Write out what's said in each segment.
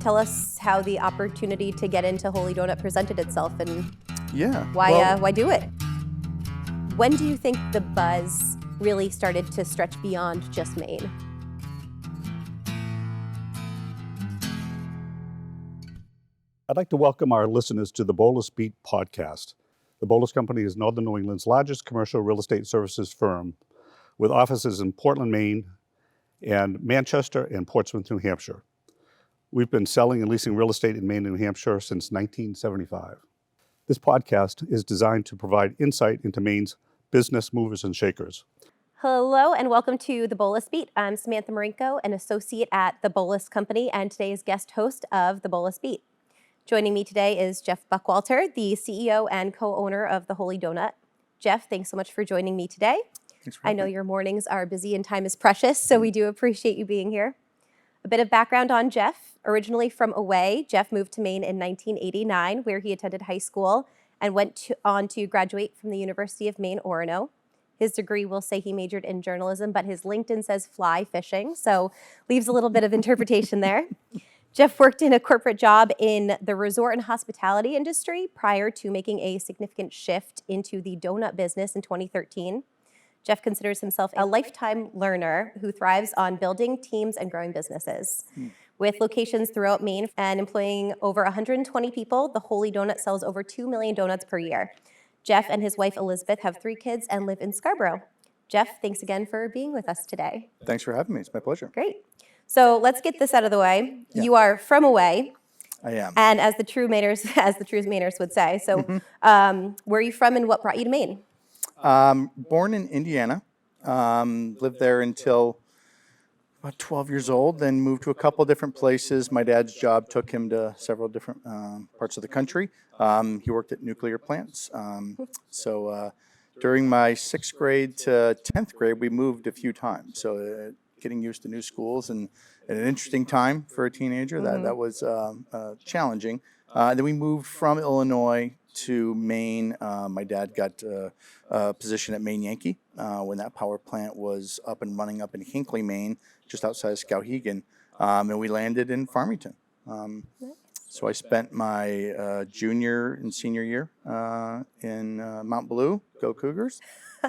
Tell us how the opportunity to get into Holy Donut presented itself and why do it? When do you think the buzz really started to stretch beyond just Maine? I'd like to welcome our listeners to the Boulos Beat podcast. The Boulos Company is Northern New England's largest commercial real estate services firm with offices in Portland, Maine, and Manchester and Portsmouth, New Hampshire. We've been selling and leasing real estate in Maine and New Hampshire since 1975. This podcast is designed to provide insight into Maine's business movers and shakers. Hello and welcome to the Boulos Beat. I'm Samantha Marinko, an associate at the Boulos Company and today's guest host of the Boulos Beat. Joining me today is Jeff Buckwalter, the CEO and co-owner of the Holy Donut. Jeff, thanks so much for joining me today. Thanks for having me. I know your mornings are busy and time is precious, so we do appreciate you being here. A bit of background on Jeff. Originally from away, Jeff moved to Maine in 1989, where he attended high school and went on to graduate from the University of Maine, Orono. His degree will say he majored in journalism, but his LinkedIn says fly fishing, so leaves a little bit of interpretation there. Jeff worked in a corporate job in the resort and hospitality industry prior to making a significant shift into the donut business in 2013. Jeff considers himself a lifetime learner who thrives on building teams and growing businesses. With locations throughout Maine and employing over 120 people, the Holy Donut sells over 2 million donuts per year. Jeff and his wife Elizabeth have 3 kids and live in Scarborough. Jeff, thanks again for being with us today. Thanks for having me. It's my pleasure. Great. So let's get this out of the way. Yeah. You are from away. I am. And as the true Mainers would say. So where are you from and what brought you to Maine? Born in Indiana. Lived there until about 12 years old, then moved to a couple different places. My dad's job took him to several different parts of the country. He worked at nuclear plants. So during my 6th grade to 10th grade, we moved a few times. So getting used to new schools and an interesting time for a teenager. That was challenging. Then we moved from Illinois to Maine. My dad got a position at Maine Yankee when that power plant was up and running up in Hinckley, Maine, just outside of Skowhegan. And we landed in Farmington. So I spent my junior and senior year in Mount Blue, go Cougars,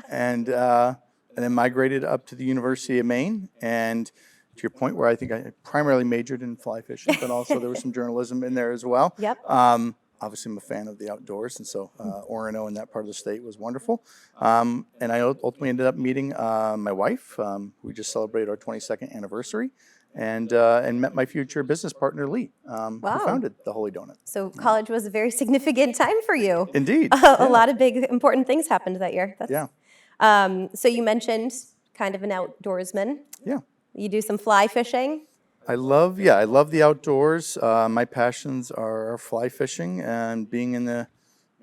and then migrated up to the University of Maine. And to your point, where I think I primarily majored in fly fishing, but also there was some journalism in there as well. Yep. Obviously, I'm a fan of the outdoors, and so Orono and that part of the state was wonderful. And I ultimately ended up meeting my wife. We just celebrated our 22nd anniversary, and met my future business partner, Lee, who founded the Holy Donut. So college was a very significant time for you. Indeed. A lot of big, important things happened that year. Yeah. So you mentioned kind of an outdoorsman. Yeah. You do some fly fishing. I love the outdoors. My passions are fly fishing and being in the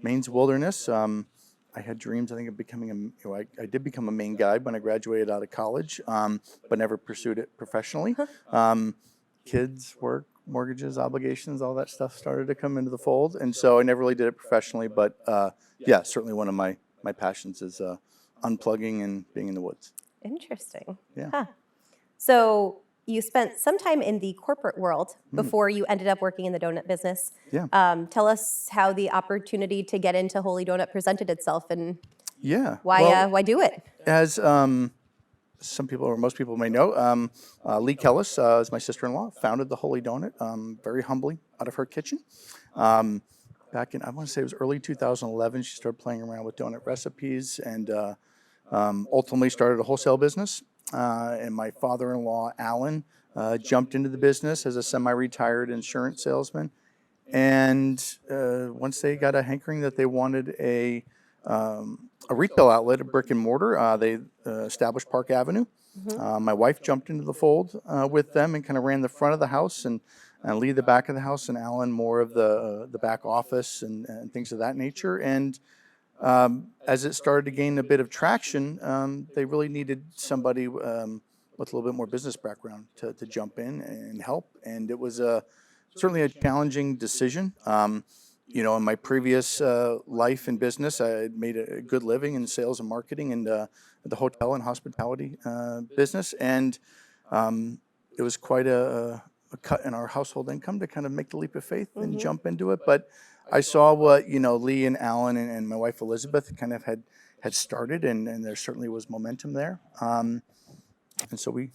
Maine's wilderness. I had dreams, I think, of becoming I did become a Maine guide when I graduated out of college, but never pursued it professionally. Kids, work, mortgages, obligations, all that stuff started to come into the fold, and so I never really did it professionally. But certainly one of my passions is unplugging and being in the woods. Interesting. Yeah. Huh. So you spent some time in the corporate world before you ended up working in the donut business. Yeah. Tell us how the opportunity to get into Holy Donut presented itself and why do it? As some people or most people may know, Lee Kellis is my sister-in-law, founded the Holy Donut very humbly out of her kitchen. Back in, I want to say it was early 2011, she started playing around with donut recipes and ultimately started a wholesale business. And my father-in-law, Alan, jumped into the business as a semi-retired insurance salesman. And once they got a hankering that they wanted a retail outlet, a brick and mortar, they established Park Avenue. My wife jumped into the fold with them and kind of ran the front of the house and Lee the back of the house, and Alan more of the back office and things of that nature. And as it started to gain a bit of traction, they really needed somebody with a little bit more business background to jump in and help. And it was certainly a challenging decision. In my previous life in business, I had made a good living in sales and marketing and the hotel and hospitality business. And it was quite a a cut in our household income to kind of make the leap of faith and jump into it. But I saw what, Lee and Alan and my wife Elizabeth kind of had started, and there certainly was momentum there. And so we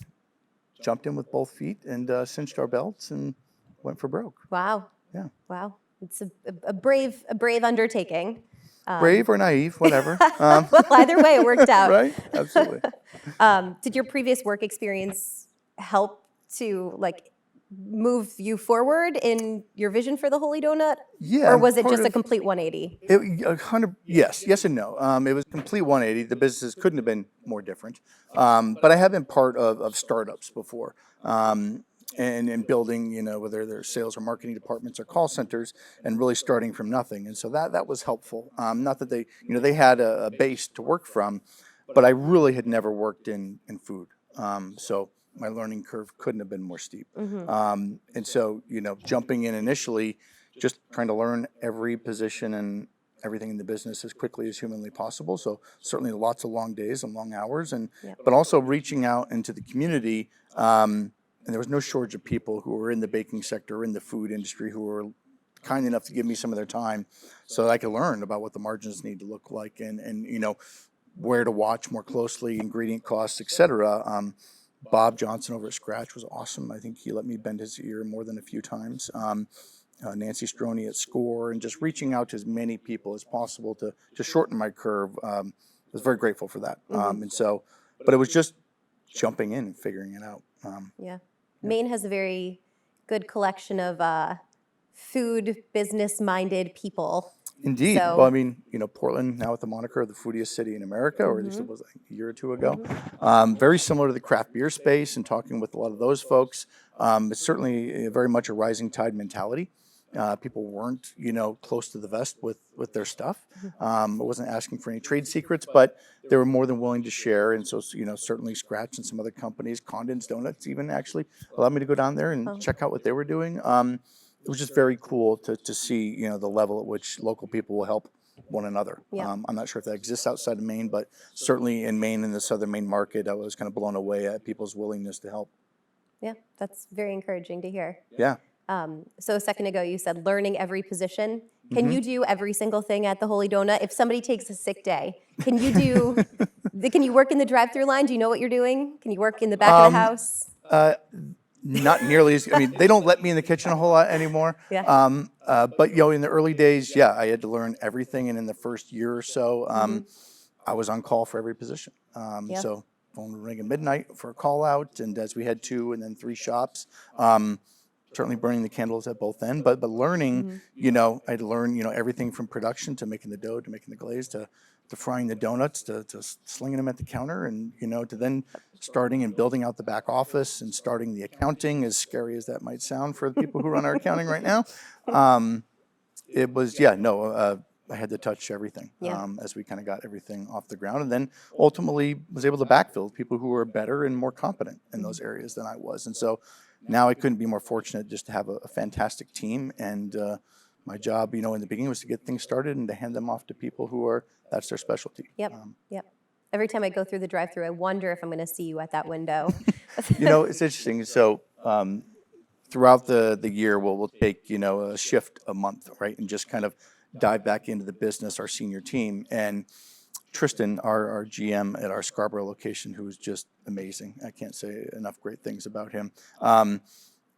jumped in with both feet and cinched our belts and went for broke. Wow. Yeah. Wow. It's a brave undertaking. Brave or naive, whatever. Well, either way, it worked out. Right? Absolutely. Did your previous work experience help to move you forward in your vision for the Holy Donut? Yeah. Or was it just a complete 180? Yes and no. It was a complete 180. The businesses couldn't have been more different. But I have been part of startups before. And building, whether they're sales or marketing departments or call centers, and really starting from nothing. And so that was helpful. Not that they had a base to work from, but I really had never worked in food. So my learning curve couldn't have been more steep. And so, jumping in initially, just trying to learn every position and everything in the business as quickly as humanly possible. So certainly lots of long days and long hours, but also reaching out into the community. And there was no shortage of people who were in the baking sector, in the food industry, who were kind enough to give me some of their time so that I could learn about what the margins need to look like and where to watch more closely, ingredient costs, et cetera. Bob Johnson over at Scratch was awesome. I think he let me bend his ear more than a few times. Nancy Stroney at Score, and just reaching out to as many people as possible to shorten my curve. I was very grateful for that. But it was just jumping in and figuring it out. Maine has a very good collection of food business-minded people. Indeed. So, Well, Portland now with the moniker of the foodiest city in America, or at least it was a year or two ago. Very similar to the craft beer space, and talking with a lot of those folks. It's certainly very much a rising tide mentality. People weren't, close to the vest with their stuff. I wasn't asking for any trade secrets, but they were more than willing to share. And so, certainly Scratch and some other companies, Condon's Donuts even actually allowed me to go down there and check out what they were doing. It was just very cool to see, the level at which local people will help one another. I'm not sure if that exists outside of Maine, but certainly in Maine, in the southern Maine market, I was kind of blown away at people's willingness to help. Yeah, that's very encouraging to hear. Yeah. So a second ago, you said learning every position. Can you do every single thing at the Holy Donut? If somebody takes a sick day, can you work in the drive-through line? Do you know what you're doing? Can you work in the back of the house? Not nearly as, they don't let me in the kitchen a whole lot anymore. But, in the early days, I had to learn everything. And in the first year or so, I was on call for every position. So phone would ring at midnight for a call out. And as we had 2 and then 3 shops, certainly burning the candles at both ends, but learning, I had to learn, everything from production to making the dough, to making the glaze, to frying the donuts, to slinging them at the counter, and, to then starting and building out the back office and starting the accounting, as scary as that might sound for the people who run our accounting right now. It was, I had to touch everything as we kind of got everything off the ground, and then ultimately was able to backfill people who were better and more competent in those areas than I was. And so now I couldn't be more fortunate just to have a fantastic team. And my job, in the beginning was to get things started and to hand them off to people who that's their specialty. Yep. Every time I go through the drive-through, I wonder if I'm going to see you at that window. It's interesting. So throughout the year, we'll take, a shift a month, right? And just kind of dive back into the business, our senior team. And Tristan, our GM at our Scarborough location, who is just amazing. I can't say enough great things about him.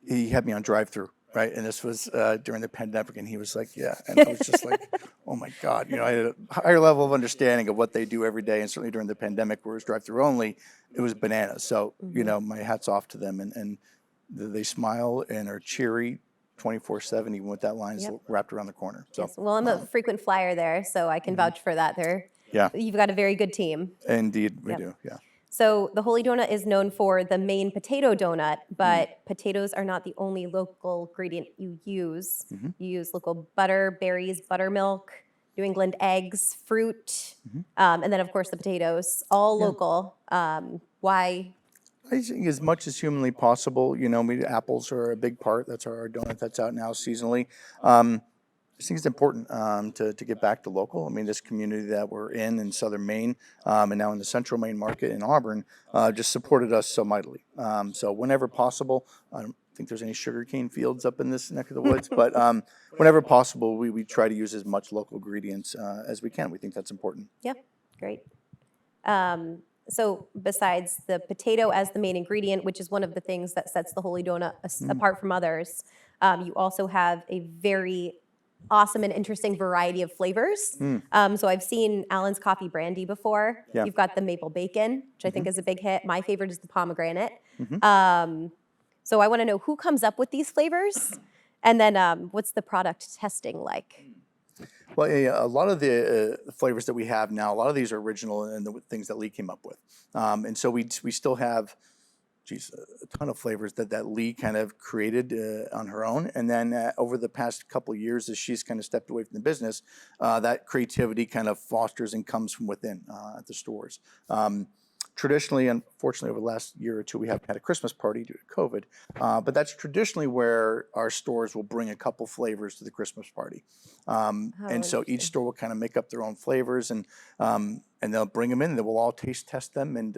He had me on drive-through, right? And this was during the pandemic, and he was like, and I was just like, oh my God. I had a higher level of understanding of what they do every day, and certainly during the pandemic, where it was drive-through only, it was bananas. So, my hat's off to them, and they smile and are cheery 24/7, even with that line is wrapped around the corner. So, yes. Well, I'm a frequent flyer there, so I can vouch for that. You've got a very good team. Indeed, we do. Yeah. So the Holy Donut is known for the Maine potato donut, but potatoes are not the only local ingredient you use. You use local butter, berries, buttermilk, New England eggs, fruit, and then of course the potatoes, all local. Why? I think as much as humanly possible. Apples are a big part. That's our donut that's out now seasonally. I think it's important to get back to local. I mean, this community that we're in southern Maine and now in the central Maine market in Auburn just supported us so mightily. So whenever possible, I don't think there's any sugarcane fields up in this neck of the woods, but whenever possible, we try to use as much local ingredients as we can. We think that's important. Yeah, great. So besides the potato as the main ingredient, which is one of the things that sets the Holy Donut apart from others, you also have a very awesome and interesting variety of flavors. So I've seen Alan's coffee brandy before. Yeah. You've got the maple bacon, which I think is a big hit. My favorite is the pomegranate. So I want to know who comes up with these flavors, and then what's the product testing like? Well, yeah, a lot of the flavors that we have now, a lot of these are original and the things that Lee came up with. And so we still have, a ton of flavors that Lee kind of created on her own. And then over the past couple of years, as she's kind of stepped away from the business, that creativity kind of fosters and comes from within at the stores. Traditionally, unfortunately, over the last year or two, we haven't had a Christmas party due to COVID, but that's traditionally where our stores will bring a couple flavors to the Christmas party. And so each store will kind of make up their own flavors, and they'll bring them in. They will all taste test them, and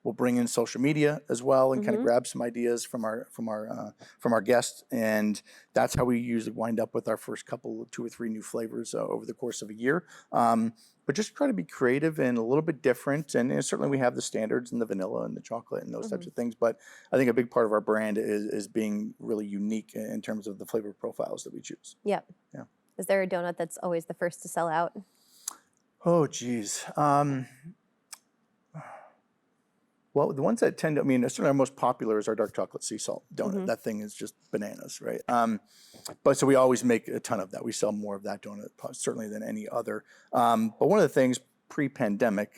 we'll bring in social media as well, and kind of grab some ideas from our guests. And that's how we usually wind up with our first couple, 2 or 3 new flavors over the course of a year. But just try to be creative and a little bit different. And certainly we have the standards and the vanilla and the chocolate and those types of things. But I think a big part of our brand is being really unique in terms of the flavor profiles that we choose. Yep. Yeah. Is there a donut that's always the first to sell out? Oh, geez. Well, the ones that tend to, certainly our most popular is our dark chocolate sea salt donut. That thing is just bananas, right? But so we always make a ton of that. We sell more of that donut certainly than any other. But one of the things pre-pandemic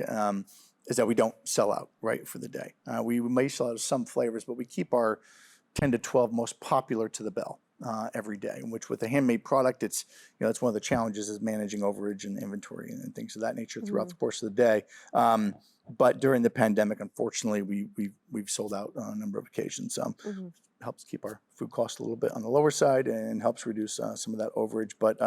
is that we don't sell out, right, for the day. We may sell out some flavors, but we keep our 10 to 12 most popular to the bell every day, which with a handmade product, it's, that's one of the challenges is managing overage and inventory and things of that nature throughout the course of the day. But during the pandemic, unfortunately, we've sold out on a number of occasions. Helps keep our food costs a little bit on the lower side and helps reduce some of that overage. But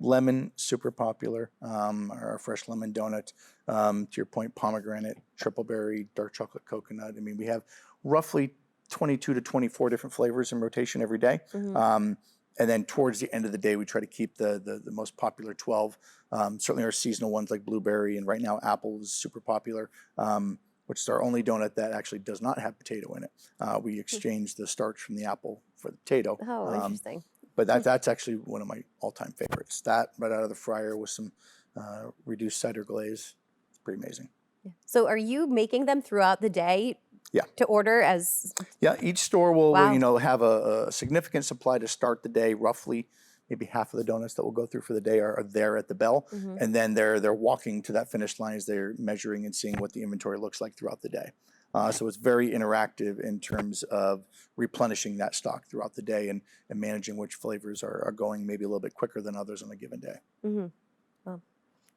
lemon, super popular. Our fresh lemon donut. To your point, pomegranate, triple berry, dark chocolate coconut. We have roughly 22 to 24 different flavors in rotation every day. And then towards the end of the day, we try to keep the most popular 12. Certainly our seasonal ones like blueberry, and right now apple is super popular, which is our only donut that actually does not have potato in it. We exchange the starch from the apple for the potato. Oh, interesting. But that's actually one of my all-time favorites. That right out of the fryer with some reduced cider glaze. It's pretty amazing. So are you making them throughout the day? Yeah. To order as? Yeah, each store will Wow. have a significant supply to start the day. Roughly, maybe half of the donuts that we'll go through for the day are there at the bell, and then they're walking to that finish line as they're measuring and seeing what the inventory looks like throughout the day. So it's very interactive in terms of replenishing that stock throughout the day and managing which flavors are going maybe a little bit quicker than others on a given day. Well,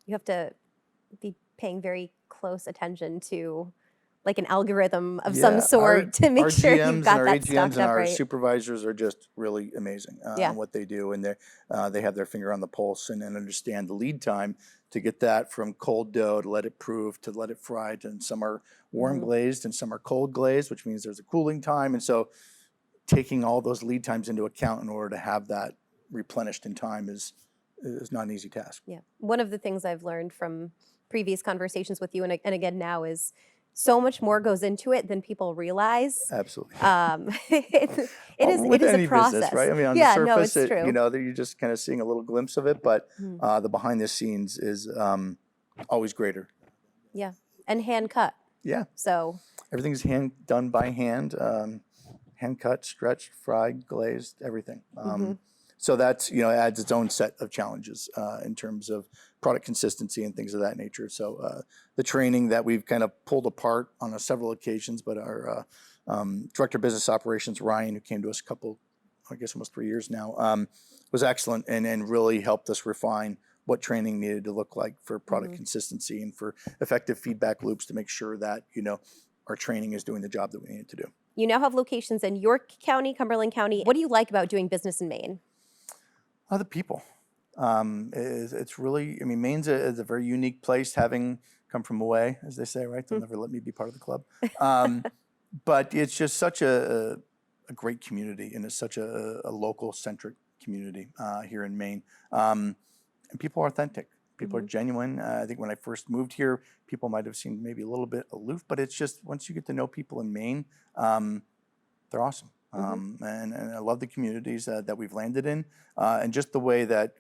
you have to be paying very close attention to like an algorithm of some sort to make sure you've got that stocked and up our right. supervisors are just really amazing in what they do, and they have their finger on the pulse and understand the lead time to get that from cold dough to let it proof to let it fried, and some are warm glazed and some are cold glazed, which means there's a cooling time, and so taking all those lead times into account in order to have that replenished in time is not an easy task. Yeah, one of the things I've learned from previous conversations with you and again now is so much more goes into it than people realize. Absolutely. It is any a process, business, right? On yeah, the no, surface, it's true. you're just kind of seeing a little glimpse of it, but the behind the scenes is always greater. Yeah, and hand cut. Yeah. So everything's done by hand, hand cut, stretched, fried, glazed, everything. So that's, adds its own set of challenges in terms of product consistency and things of that nature. So the training that we've kind of pulled apart on several occasions, but our Director of Business Operations, Ryan, who came to us almost 3 years now, was excellent and really helped us refine what training needed to look like for product consistency and for effective feedback loops to make sure that, our training is doing the job that we need it to do. You now have locations in York County, Cumberland County. What do you like about doing business in Maine? The people. It's really, I mean, Maine's is a very unique place, having come from away, as they say, right? They'll never let me be part of the club. But it's just such a great community, and it's such a local-centric community here in Maine. And people are authentic. People are genuine. I think when I first moved here, people might have seemed maybe a little bit aloof, but it's just once you get to know people in Maine, they're awesome. And I love the communities that we've landed in, and just the way that,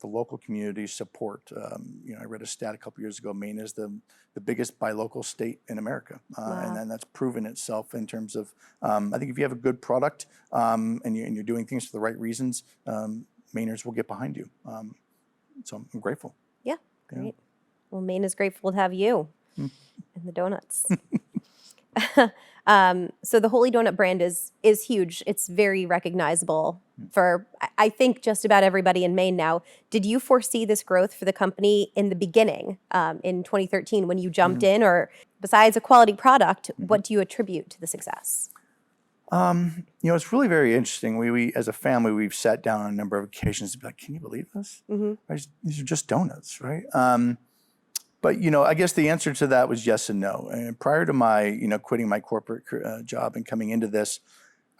the local communities support. I read a stat a couple years ago, Maine is the biggest buy local state in America. And then that's proven itself in terms of, I think if you have a good product and you're doing things for the right reasons, Mainers will get behind you. So I'm grateful. Yeah, great. Well, Maine is grateful to have you and the donuts. So the Holy Donut brand is huge. It's very recognizable for, I think, just about everybody in Maine now. Did you foresee this growth for the company in the beginning, in 2013 when you jumped in, or besides a quality product, what do you attribute to the success? It's really very interesting. We as a family, we've sat down on a number of occasions to be like, can you believe this? These are just donuts, right? But, I guess the answer to that was yes and no. And prior to my, quitting my corporate job and coming into this,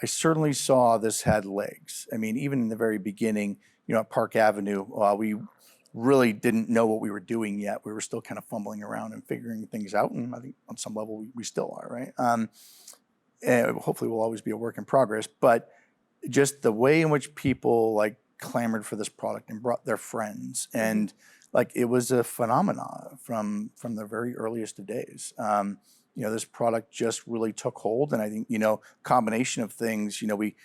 I certainly saw this had legs. I mean, even in the very beginning, at Park Avenue, we really didn't know what we were doing yet. We were still kind of fumbling around and figuring things out. And I think on some level we still are, right? And hopefully we'll always be a work in progress. But just the way in which people clamored for this product and brought their friends, and it was a phenomenon from the very earliest of days. This product just really took hold, and I think combination of things. We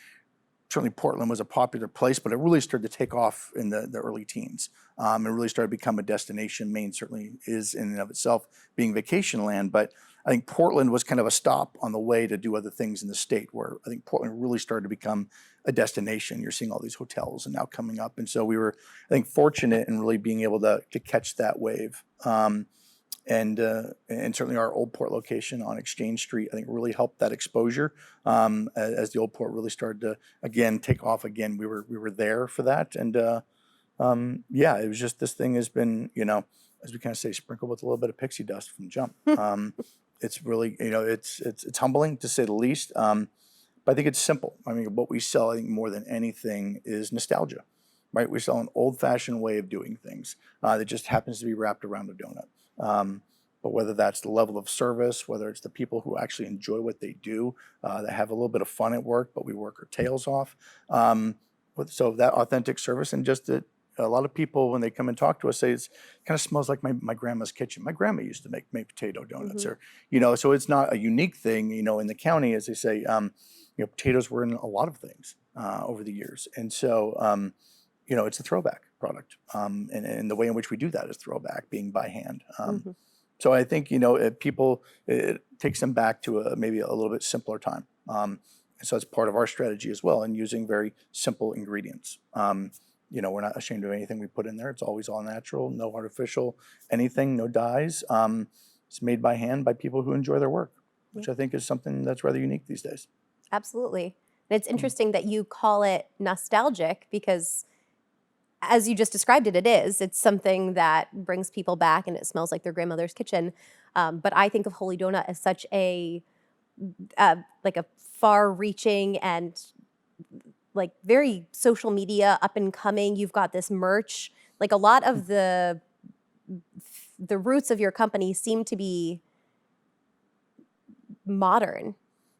certainly Portland was a popular place, but it really started to take off in the early teens. It really started to become a destination. Maine certainly is in and of itself being vacation land, but I think Portland was kind of a stop on the way to do other things in the state, where I think Portland really started to become a destination. You're seeing all these hotels and now coming up. And so we were, I think, fortunate in really being able to catch that wave. And certainly our Old Port location on Exchange Street, I think, really helped that exposure. As the Old Port really started to, again, take off again, we were there for that. And it was just, this thing has been, as we kind of say, sprinkled with a little bit of pixie dust from jump. It's really, it's humbling to say the least. But I think it's simple. I mean, what we sell, I think, more than anything is nostalgia, right? We sell an old-fashioned way of doing things that just happens to be wrapped around a donut. But whether that's the level of service, whether it's the people who actually enjoy what they do, that have a little bit of fun at work, but we work our tails off. So that authentic service, and just that a lot of people, when they come and talk to us, say it kind of smells like my grandma's kitchen. My grandma used to make potato donuts, or so it's not a unique thing. In the county, as they say, potatoes were in a lot of things over the years, and so it's a throwback product, and the way in which we do that is throwback, being by hand. So I think it takes them back to maybe a little bit simpler time. And so it's part of our strategy as well, in using very simple ingredients. We're not ashamed of anything we put in there. It's always all natural, no artificial anything, no dyes. It's made by hand by people who enjoy their work, which I think is something that's rather unique these days. Absolutely. And it's interesting that you call it nostalgic, because as you just described it, it is. It's something that brings people back, and it smells like their grandmother's kitchen. But I think of Holy Donut as such a far-reaching and very social media up and coming. You've got this merch. A lot of the roots of your company seem to be modern.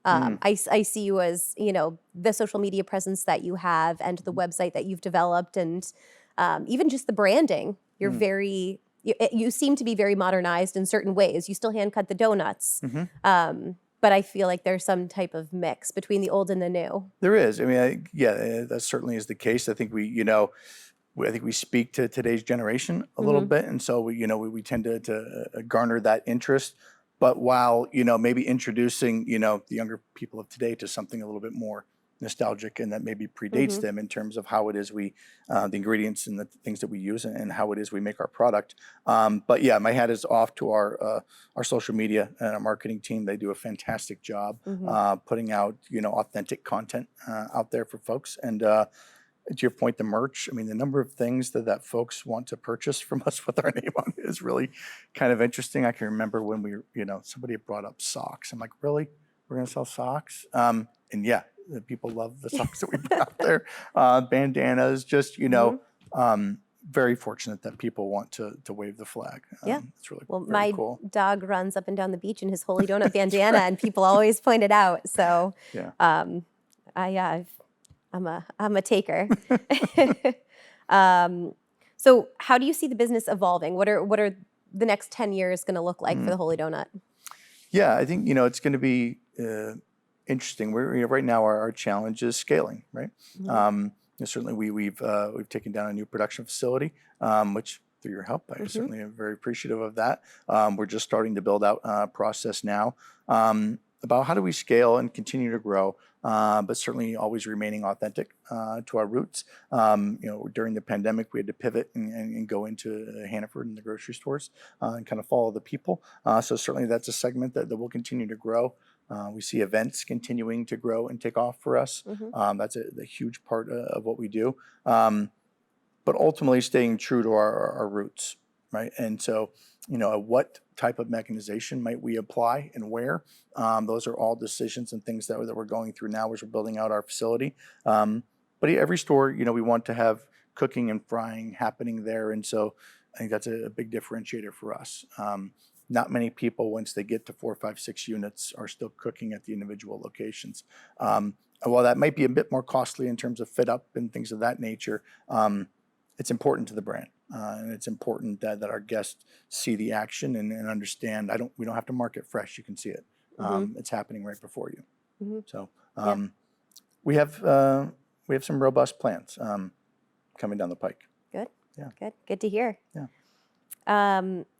I see you as, the social media presence that you have, and the website that you've developed, and even just the branding. You're you seem to be very modernized in certain ways. You still hand cut the donuts. But I feel like there's some type of mix between the old and the new. There is. I mean, that certainly is the case. I think we speak to today's generation a little bit, and so we tend to garner that interest. But while maybe introducing the younger people of today to something a little bit more nostalgic, and that maybe predates them in terms of how it is the ingredients and the things that we use, and how it is we make our product. But yeah, my hat is off to our social media and our marketing team. They do a fantastic job putting out authentic content out there for folks, and to your point, the merch, I mean, the number of things that folks want to purchase from us with our name on it is really kind of interesting. I can remember when somebody had brought up socks. I'm like, really? We're going to sell socks? And yeah, the people love the socks that we put out there. Bandanas, just, very fortunate that people want to wave the flag. Yeah. It's really Well, very my cool. dog runs up and down the beach in his Holy Donut bandana, and people always point it out. So, Yeah. I'm a taker. So how do you see the business evolving? What are the next 10 years going to look like for the Holy Donut? Yeah, I think, it's going to be interesting. We're right now our challenge is scaling, right? Certainly we've taken down a new production facility, which through your help, I certainly am very appreciative of that. We're just starting to build out a process now about how do we scale and continue to grow, but certainly always remaining authentic to our roots. During the pandemic, we had to pivot and go into Hannaford and the grocery stores and kind of follow the people. So certainly that's a segment that will continue to grow. We see events continuing to grow and take off for us. That's a huge part of what we do. But ultimately staying true to our roots, right? And so, what type of mechanization might we apply and where? Those are all decisions and things that we're going through now as we're building out our facility. But every store, we want to have cooking and frying happening there. And so I think that's a big differentiator for us. Not many people, once they get to 4, 5, 6 units, are still cooking at the individual locations. While that might be a bit more costly in terms of fit up and things of that nature, it's important to the brand. And it's important that our guests see the action and understand. We don't have to market fresh. You can see it. It's happening right before you. So we have some robust plans coming down the pike. Good. Yeah. Good to hear. Yeah.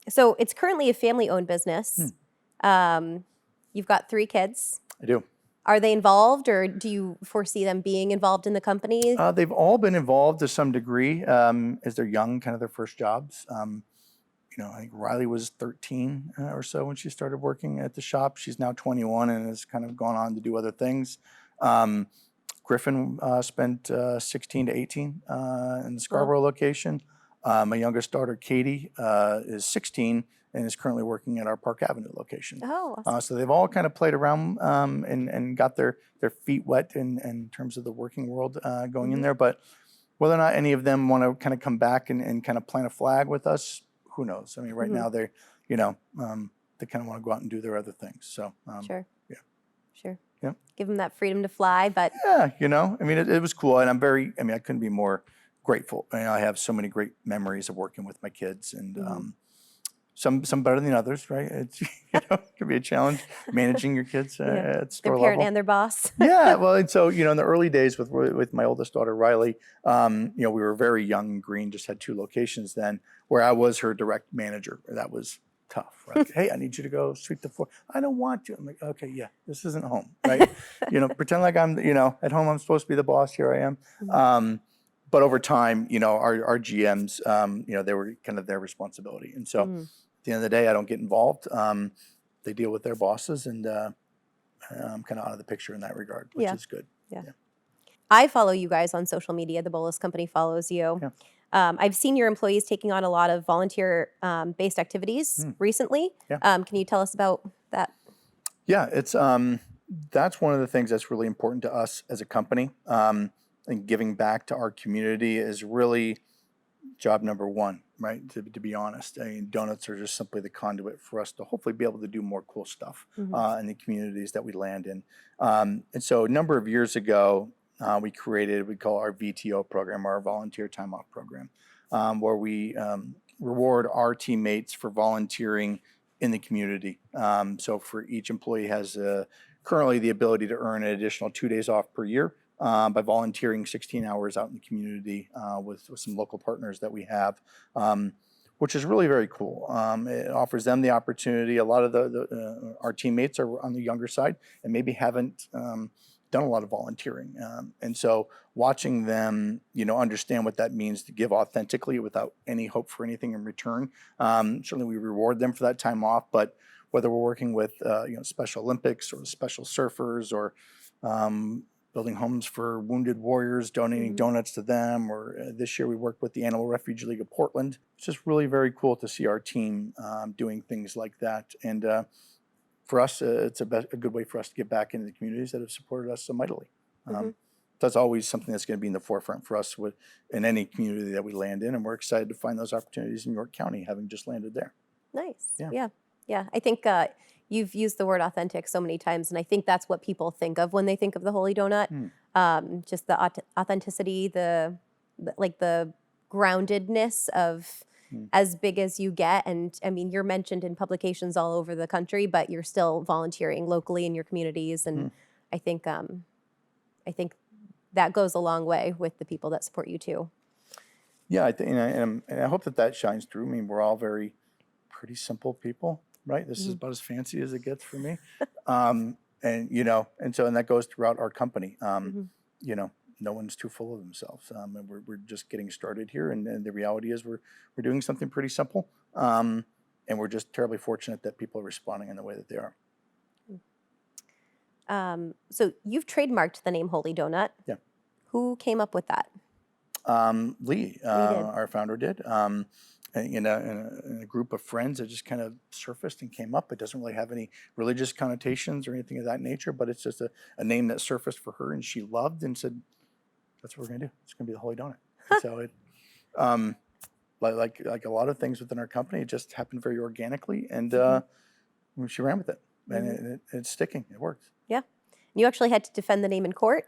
So it's currently a family-owned business. You've got 3 kids. I do. Are they involved, or do you foresee them being involved in the company? They've all been involved to some degree as they're young, kind of their first jobs. I think Riley was 13 or so when she started working at the shop. She's now 21 and has kind of gone on to do other things. Griffin spent 16 to 18 in the Scarborough location. My youngest daughter, Katie, is 16 and is currently working at our Park Avenue location. Oh, awesome. So they've all kind of played around and got their feet wet in terms of the working world going in there. But whether or not any of them want to kind of come back and kind of plant a flag with us, who knows? I mean, right now they kind of want to go out and do their other things. So Sure. Yeah. Sure. Yeah. Give them that freedom to fly, but yeah, I mean, it was cool, and I couldn't be more grateful. I have so many great memories of working with my kids, and some better than others, right? It's it can be a challenge managing your kids at store their parent level. and their boss. Yeah, well, and so in the early days with my oldest daughter Riley, we were very young and green, just had 2 locations then, where I was her direct manager. That was tough, right? Hey, I need you to go sweep the floor. I don't want to. I'm like, okay, yeah, this isn't home, right? Pretend like I'm, at home I'm supposed to be the boss. Here I am. But over time, our GMs, they were kind of their responsibility, and so at the end of the day, I don't get involved. They deal with their bosses, and I'm kind of out of the picture in that regard, which is good. Yeah. I follow you guys on social media. The Boulos Company follows you. Yeah. I've seen your employees taking on a lot of volunteer-based activities recently. Yeah. Can you tell us about that? Yeah, it's that's one of the things that's really important to us as a company. And giving back to our community is really job number 1, right? To be honest, I mean, donuts are just simply the conduit for us to hopefully be able to do more cool stuff in the communities that we land in. And so a number of years ago, we call our VTO program, our Volunteer Time Off program, where we reward our teammates for volunteering in the community. So for each employee has currently the ability to earn an additional 2 days off per year by volunteering 16 hours out in the community with some local partners that we have, which is really very cool. It offers them the opportunity. A lot of our teammates are on the younger side and maybe haven't done a lot of volunteering. And so watching them, understand what that means to give authentically without any hope for anything in return. Certainly we reward them for that time off, but whether we're working with, Special Olympics or special surfers or building homes for wounded warriors, donating donuts to them, or this year we worked with the Animal Refuge League of Portland. It's just really very cool to see our team doing things like that. And for us, it's a good way for us to get back into the communities that have supported us so mightily. That's always something that's going to be in the forefront for us in any community that we land in, and we're excited to find those opportunities in York County, having just landed there. Nice. Yeah. Yeah. I think you've used the word authentic so many times, and I think that's what people think of when they think of the Holy Donut. Just the authenticity, the groundedness of as big as you get. And I mean, you're mentioned in publications all over the country, but you're still volunteering locally in your communities, and I think that goes a long way with the people that support you too. Yeah, and I hope that shines through. I mean, we're all pretty simple people, right? This is about as fancy as it gets for me. And that goes throughout our company. No one's too full of themselves. And we're just getting started here. And the reality is we're doing something pretty simple. And we're just terribly fortunate that people are responding in the way that they are. So you've trademarked the name Holy Donut. Yeah. Who came up with that? Lee, our founder, did. In a group of friends that just kind of surfaced and came up. It doesn't really have any religious connotations or anything of that nature, but it's just a name that surfaced for her and she loved and said, that's what we're going to do. It's going to be the Holy Donut. And so it, like a lot of things within our company, it just happened very organically, and she ran with it, and it's sticking. It works. Yeah. You actually had to defend the name in court?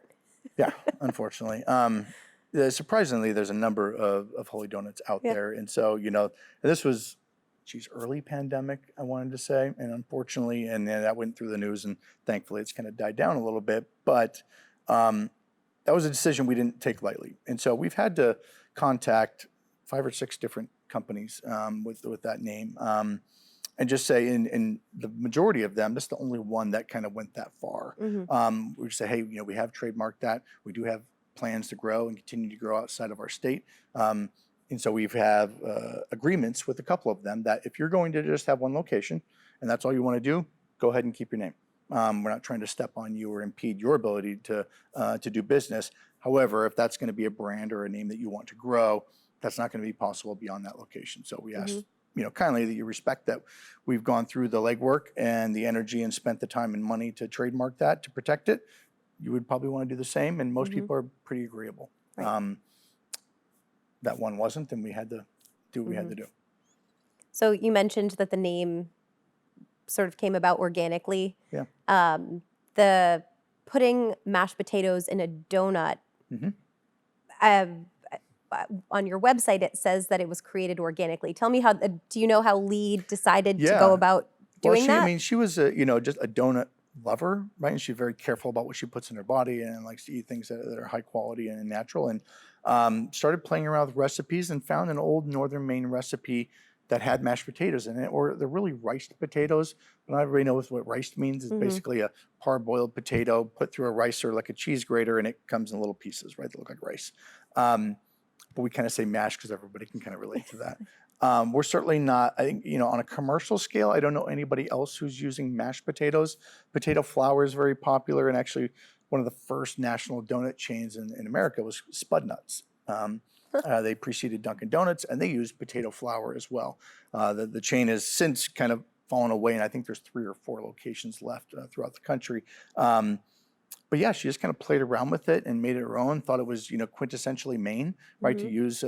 Yeah, unfortunately. Surprisingly, there's a number of Holy Donuts out there. And so, this was, early pandemic, I wanted to say. And unfortunately, and then that went through the news, and thankfully it's kind of died down a little bit. But that was a decision we didn't take lightly. And so we've had to contact 5 or 6 different companies with that name. And just say, in the majority of them, this is the only one that kind of went that far. We just say, hey, we have trademarked that. We do have plans to grow and continue to grow outside of our state. And so we've have agreements with a couple of them that if you're going to just have one location and that's all you want to do, go ahead and keep your name. We're not trying to step on you or impede your ability to do business. However, if that's going to be a brand or a name that you want to grow, that's not going to be possible beyond that location. So we ask, kindly that you respect that we've gone through the legwork and the energy and spent the time and money to trademark that, to protect it. You would probably want to do the same, and most people are pretty agreeable. Right. That one wasn't, and we had to do what we had to do. So you mentioned that the name sort of came about organically. Yeah. The putting mashed potatoes in a donut, on your website, it says that it was created organically. Tell me how, do you know how Lee decided to go about doing that? I mean, she was just a donut lover, right? And she's very careful about what she puts in her body and likes to eat things that are high quality and natural. And started playing around with recipes and found an old Northern Maine recipe that had mashed potatoes in it, or they're really riced potatoes. But not everybody knows what riced means. It's basically a parboiled potato put through a ricer like a cheese grater, and it comes in little pieces, right? That look like rice. But we kind of say mash because everybody can kind of relate to that. We're certainly not, I think, on a commercial scale, I don't know anybody else who's using mashed potatoes. Potato flour is very popular, and actually one of the first national donut chains in America was Spud Nuts. They preceded Dunkin' Donuts, and they used potato flour as well. The chain has since kind of fallen away, and I think there's 3 or 4 locations left throughout the country. But yeah, she just kind of played around with it and made it her own. Thought it was, quintessentially Maine, right? To use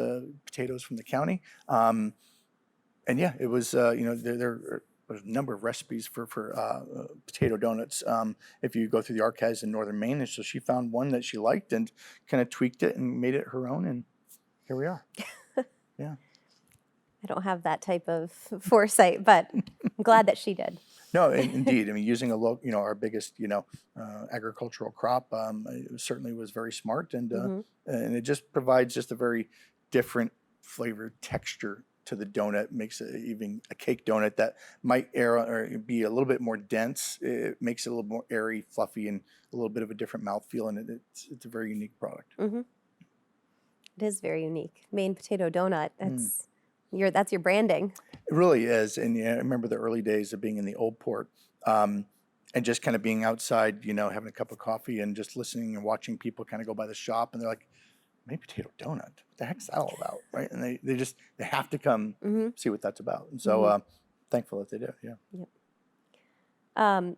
potatoes from the county. And yeah, it was, there's a number of recipes for potato donuts. If you go through the archives in Northern Maine, and so she found one that she liked and kind of tweaked it and made it her own, and here we are. Yeah. I don't have that type of foresight, but I'm glad that she did. No, indeed. I mean, using our biggest, agricultural crop, it certainly was very smart, and it just provides just a very different flavor texture to the donut. Makes it even a cake donut that might be a little bit more dense. It makes it a little more airy, fluffy, and a little bit of a different mouthfeel, and it's a very unique product. It is very unique. Maine potato donut. That's your branding. It really is, and I remember the early days of being in the Old Port, and and just kind of being outside, having a cup of coffee and just listening and watching people kind of go by the shop, and they're like, "Maybe potato donut. What the heck's that all about?" Right? And they have to come see what that's about. And so thankful that they do. Yeah. Yep.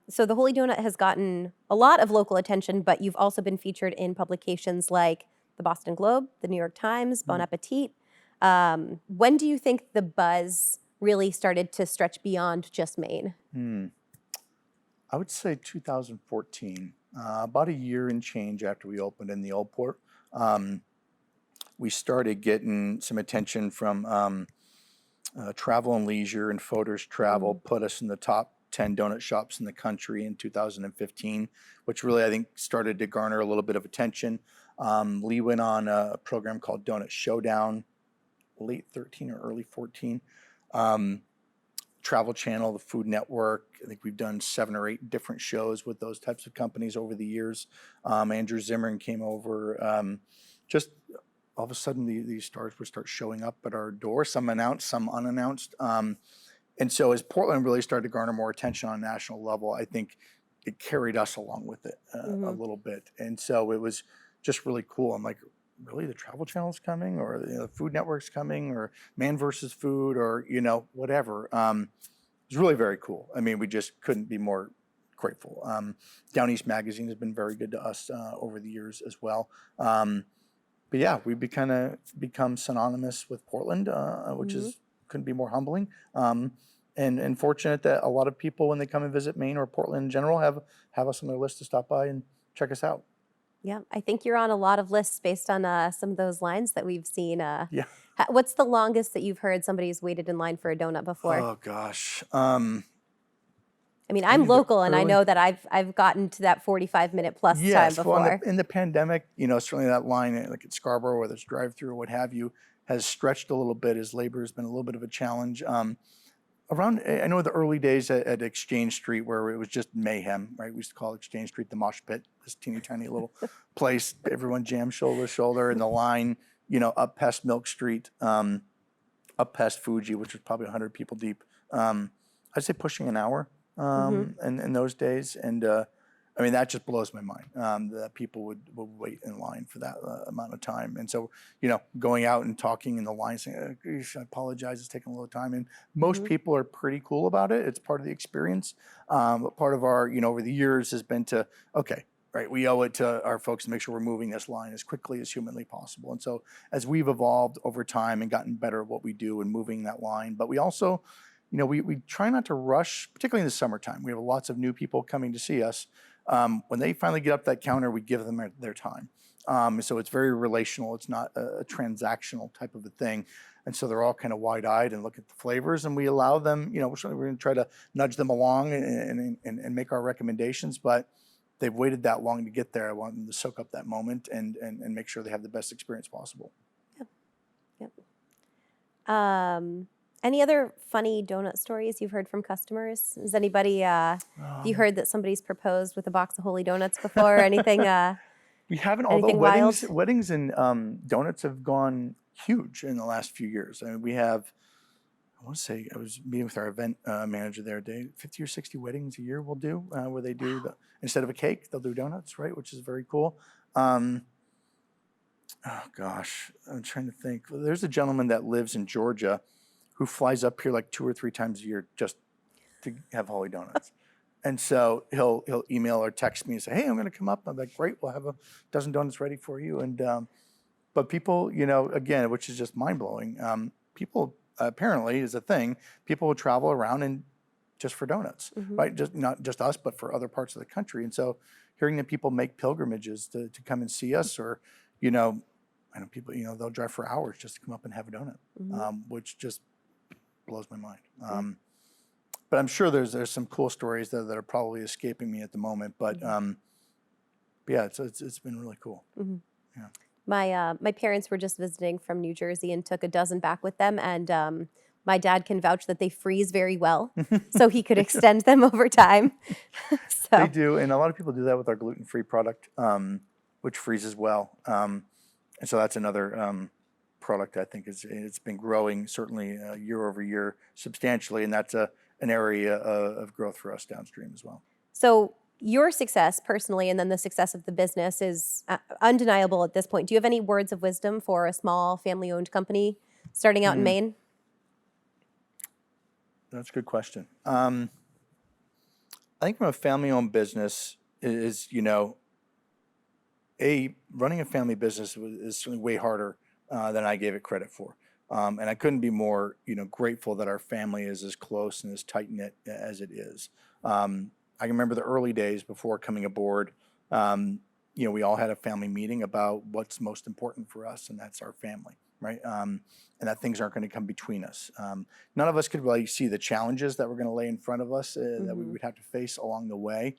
So the Holy Donut has gotten a lot of local attention, but you've also been featured in publications like the Boston Globe, the New York Times, Bon Appetit. When do you think the buzz really started to stretch beyond just Maine? I would say 2014, about a year and change after we opened in the Old Port. We started getting some attention from Travel and Leisure, and Fodor's Travel put us in the top 10 donut shops in the country in 2015, which really, I think, started to garner a little bit of attention. Lee went on a program called Donut Showdown, late 13 or early 14. Travel Channel, the Food Network. I think we've done 7 or 8 different shows with those types of companies over the years. Andrew Zimmern came over. Just all of a sudden, these stars would start showing up at our door, some announced, some unannounced. And so as Portland really started to garner more attention on a national level, I think it carried us along with it a little bit. And so it was just really cool. I'm like, really, the Travel Channel's coming, or the Food Network's coming, or Man versus Food, or whatever. It was really very cool. I mean, we just couldn't be more grateful. Down East Magazine has been very good to us over the years as well. But yeah, we've become synonymous with Portland, which is couldn't be more humbling. And fortunate that a lot of people, when they come and visit Maine or Portland in general, have us on their list to stop by and check us out. Yeah, I think you're on a lot of lists based on some of those lines that we've seen. Yeah. What's the longest that you've heard somebody's waited in line for a donut before? Oh gosh. I mean, I'm local, and I know that I've gotten to that 45-minute plus time before. Well, in the pandemic, certainly that line, like at Scarborough, whether it's drive-through or what have you, has stretched a little bit as labor has been a little bit of a challenge. Around, I know the early days at Exchange Street, where it was just mayhem, right? We used to call Exchange Street the mosh pit, this teeny tiny little place. Everyone jammed shoulder to shoulder, and the line, up past Milk Street, up past Fuji, which was probably 100 people deep. I'd say pushing an hour in those days. And I mean, that just blows my mind that people would wait in line for that amount of time. And so, going out and talking in the line saying, I apologize, it's taking a little time. And most people are pretty cool about it. It's part of the experience. But part of our, over the years has been to, okay, right, we owe it to our folks to make sure we're moving this line as quickly as humanly possible. And so as we've evolved over time and gotten better at what we do and moving that line, but we also, we try not to rush, particularly in the summertime. We have lots of new people coming to see us. When they finally get up that counter, we give them their time. So it's very relational. It's not a transactional type of a thing. And so they're all kind of wide-eyed and look at the flavors, and we allow them, we're going to try to nudge them along and make our recommendations, but they've waited that long to get there. I want them to soak up that moment and make sure they have the best experience possible. Yep. Any other funny donut stories you've heard from customers? Is anybody, you heard that somebody's proposed with a box of Holy Donuts before, or anything? We haven't, although weddings and donuts have gone huge in the last few years. I mean, we have, I want to say, I was meeting with our event manager there today, 50 or 60 weddings a year we'll do, where they do, instead of a cake, they'll do donuts, right, which is very cool. Oh gosh, I'm trying to think. There's a gentleman that lives in Georgia who flies up here like 2 or 3 times a year just to have Holy Donuts. And so he'll email or text me and say, hey, I'm going to come up. I'm like, great, we'll have a dozen donuts ready for you. And but people, again, which is just mind-blowing, people apparently is a thing, people will travel around and just for donuts, right? Just not just us, but for other parts of the country. And so hearing that people make pilgrimages to come and see us, or, I know people, they'll drive for hours just to come up and have a donut, which just blows my mind. But I'm sure there's some cool stories that are probably escaping me at the moment. But yeah, it's been really cool. Yeah. My parents were just visiting from New Jersey and took a dozen back with them, and my dad can vouch that they freeze very well, so he could extend them over time. So. They do, and a lot of people do that with our gluten-free product, which freezes well. And so that's another product I think it's been growing certainly year over year substantially, and that's an area of growth for us downstream as well. So your success personally and then the success of the business is undeniable at this point. Do you have any words of wisdom for a small family-owned company starting out in Maine? That's a good question. I think from a family-owned business is, running a family business is certainly way harder than I gave it credit for. And I couldn't be more, grateful that our family is as close and as tight-knit as it is. I can remember the early days before coming aboard. We all had a family meeting about what's most important for us, and that's our family, right? And that things aren't going to come between us. None of us could really see the challenges that were going to lay in front of us that we would have to face along the way.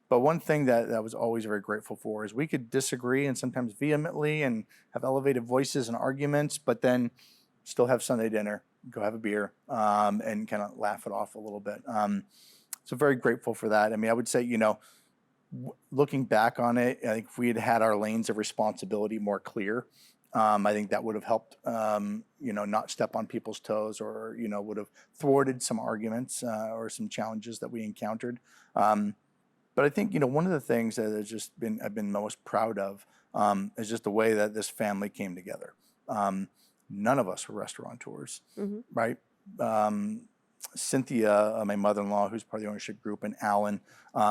But one thing that I was always very grateful for is we could disagree and sometimes vehemently and have elevated voices and arguments, but then still have Sunday dinner, go have a beer, and kind of laugh it off a little bit. So very grateful for that. I mean, I would say, looking back on it, I think if we had had our lanes of responsibility more clear, I think that would have helped, not step on people's toes or, would have thwarted some arguments or some challenges that we encountered. But I think, one of the things that I've been most proud of is just the way that this family came together. None of us were restaurateurs, right? Cynthia, my mother-in-law, who's part of the ownership group, and Alan,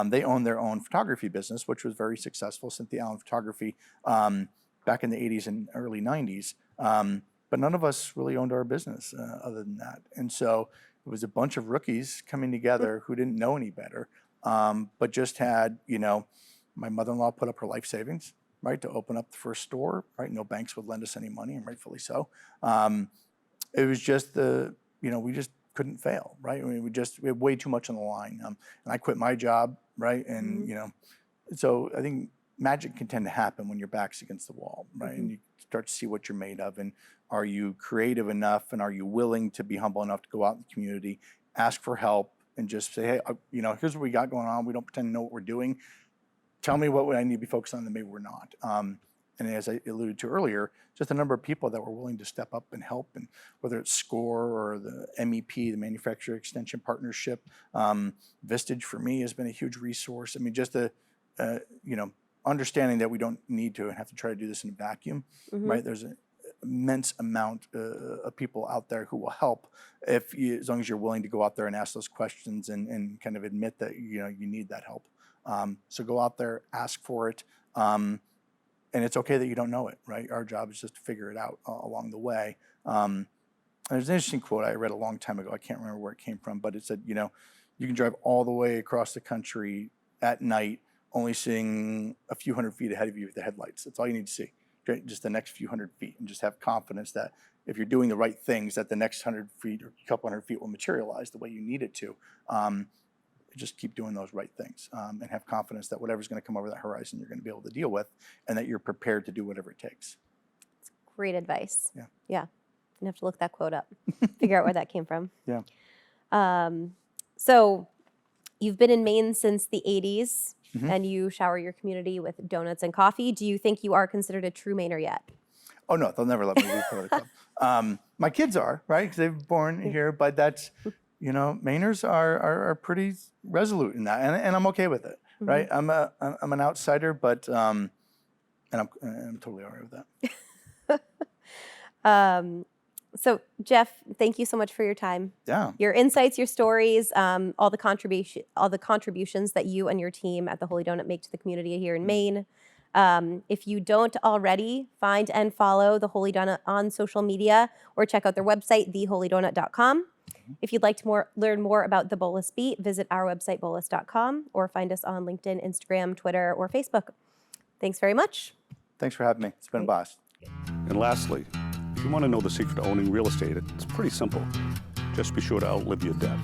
they owned their own photography business, which was very successful, Cynthia Allen Photography, back in the 80s and early 90s. But none of us really owned our business other than that. And so it was a bunch of rookies coming together who didn't know any better, but just had, my mother-in-law put up her life savings, right, to open up the first store, right? No banks would lend us any money, and rightfully so. It was just we just couldn't fail, right? I mean, we had way too much on the line. And I quit my job, right? And, so I think magic can tend to happen when your back's against the wall, right? And you start to see what you're made of. And are you creative enough? And are you willing to be humble enough to go out in the community, ask for help, and just say, hey, here's what we got going on. We don't pretend to know what we're doing. Tell me what I need to be focused on that maybe we're not. And as I alluded to earlier, just a number of people that were willing to step up and help, and whether it's SCORE or the MEP, the Manufacturer Extension Partnership, Vistage for me has been a huge resource. I mean, just understanding that we don't need to and have to try to do this in a vacuum, right? There's an immense amount of people out there who will help as long as you're willing to go out there and ask those questions and kind of admit that you need that help. So go out there, ask for it. And it's okay that you don't know it, right? Our job is just to figure it out along the way. There's an interesting quote I read a long time ago. I can't remember where it came from, but it said, you can drive all the way across the country at night, only seeing a few hundred feet ahead of you with the headlights. That's all you need to see, right? Just the next few hundred feet, and just have confidence that if you're doing the right things, that the next 100 feet or a couple hundred feet will materialize the way you need it to. Just keep doing those right things and have confidence that whatever's going to come over that horizon, you're going to be able to deal with, and that you're prepared to do whatever it takes. It's great advice. Yeah. Yeah. Gonna have to look that quote up, figure out where that came from. Yeah. So you've been in Maine since the 80s and you shower your community with donuts and coffee. Do you think you are considered a true Mainer yet? Oh, no, they'll never let me leave for the club. My kids are, right? Because they've been born here, but that's, Mainers are pretty resolute in that, and I'm okay with it, right? I'm an outsider, but and I'm totally all right with that. So Jeff, thank you so much for your time. Yeah. Your insights, your stories, all the contributions that you and your team at the Holy Donut make to the community here in Maine. If you don't already, find and follow the Holy Donut on social media or check out their website, theholydonut.com. If you'd like to learn more about the Boulos Beat, visit our website, boulos.com, or find us on LinkedIn, Instagram, Twitter, or Facebook. Thanks very much. Thanks for having me. It's been a blast. And lastly, if you want to know the secret to owning real estate, it's pretty simple. Just be sure to outlive your debt.